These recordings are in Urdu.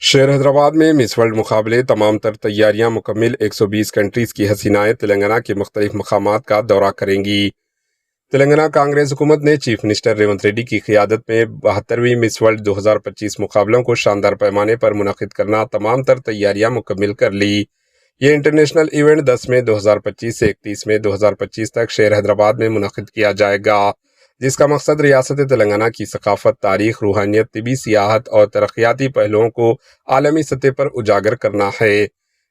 شہر حیدرآباد میں مس ورلڈ مقابلے تمام تر تیاریاں مکمل 120 کنٹریز کی حسینائیں تلنگانہ کے مختلف مقامات کا دورہ کریں گی۔ تلنگانہ کانگریس حکومت نے چیف منسٹر ریونت ریڈی کی قیادت میں 72ویں مس ورلڈ 2025 مقابلوں کو شاندار پیمانے پر منعقد کرنا تمام تر تیاریاں مکمل کر لی۔ یہ انٹرنیشنل ایونٹ 10 مئی 2025 سے 31 مئی 2025 تک شہر حیدرآباد میں منعقد کیا جائے گا، جس کا مقصد ریاست تلنگانہ کی ثقافت، تاریخ، روحانیت، طبی سیاحت اور ترقیاتی پہلوؤں کو عالمی سطح پر اجاگر کرنا ہے۔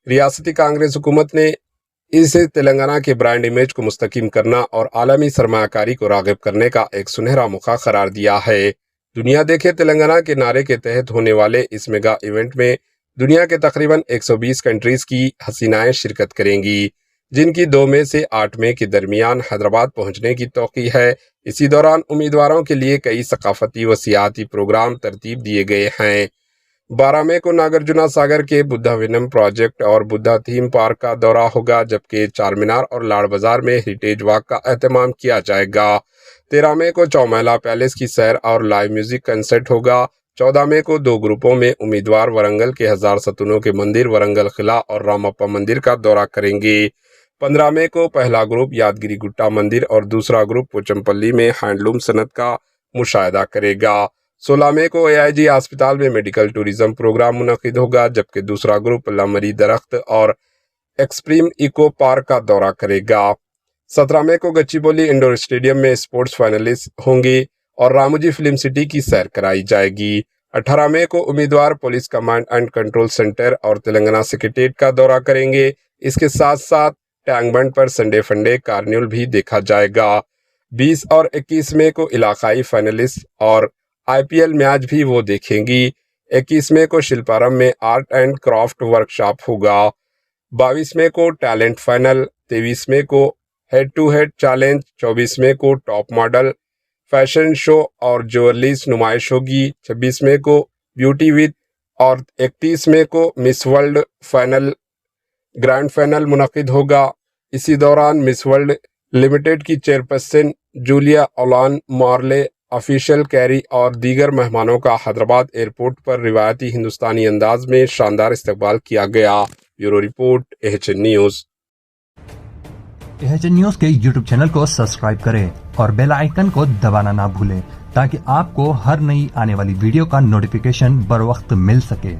ریاستی کانگریس حکومت نے اسے تلنگانہ کے برانڈ امیج کو مستحکم کرنا اور عالمی سرمایہ کاری کو راغب کرنے کا ایک سنہرا موقع قرار دیا ہے۔ دنیا دیکھے تلنگانہ کے نعرے کے تحت ہونے والے اس میگا ایونٹ میں دنیا کے تقریباً 120 کنٹریز کی حسینائیں شرکت کریں گی، جن کی 2 مئی سے 8 مئی کے درمیان حیدرآباد پہنچنے کی توقع ہے۔ اسی دوران امیدواروں کے لیے کئی ثقافتی و سیاحتی پروگرام ترتیب دیے گئے ہیں۔ 12 مئی کو ناگرجنا ساگر کے بدھا ونم پروجیکٹ اور بدھا تھیم پارک کا دورہ ہوگا، جبکہ چار مینار اور لاڑ بازار میں ہیریٹیج واک کا اہتمام کیا جائے گا۔ 13 مئی کو چومیلا پیلیس کی سیر اور لائیو میوزک کنسرٹ ہوگا۔ 14 مئی کو 2 گروپوں میں امیدوار ورنگل کے 1000 ستونوں کے مندر ورنگل قلعہ اور رامپا مندر کا دورہ کریں گے۔ 15 مئی کو پہلا گروپ یادگیری گٹا مندر اور دوسرا گروپ پوچمپلی میں ہینڈلوم صنعت کا مشاہدہ کرے گا۔ 16 مئی کو AIG ہسپتال میں میڈیکل ٹورزم پروگرام منعقد ہوگا، جبکہ دوسرا گروپ لمری درخت اور ایکسپریم ایکو پارک کا دورہ کرے گا۔ 17 مئی کو گچی بولی انڈور اسٹیڈیم میں اسپورٹس فائنلسٹ ہوں گے اور راموجی فلم سٹی کی سیر کرائی جائے گی۔ 18 مئی کو امیدوار police command and control centre اور تلنگانہ سیکریٹریٹ کا دورہ کریں گے۔ اس کے ساتھ ساتھ ٹینک بنڈ پر سنڈے فنڈے کارنیول بھی دیکھا جائے گا۔ 20 اور 21 مئی کو علاقائی فائنلسٹ اور IPL میچ بھی وہ دیکھیں گی۔ 21 مئی کو شلپارم میں آرٹ اینڈ کرافٹ ورکشاپ ہوگا۔ 22 مئی کو ٹیلنٹ فائنل، 23 مئی کو ہیڈ ٹو ہیڈ چیلنج، 24 مئی کو ٹاپ ماڈل فیشن شو اور جیولریز نمائش ہوگی، 26 مئی کو بیوٹی وتھ اور 31 مئی کو مس ورلڈ فائنل گرینڈ فائنل منعقد ہوگا۔ اسی دوران مس ورلڈ لمیٹڈ کی چیئرپرسن جولیا اولان مارلے، آفیشل کیری اور دیگر مہمانوں کا حیدرآباد ایئرپورٹ پر روایتی ہندوستانی انداز میں شاندار استقبال کیا گیا۔ Bureau report AHN news. AHN news کے YouTube چینل کو سبسکرائب کریں اور بیل آئیکن کو دبانا نہ بھولیں تاکہ آپ کو ہر نئی آنے والی ویڈیو کا نوٹیفیکیشن بر وقت مل سکے۔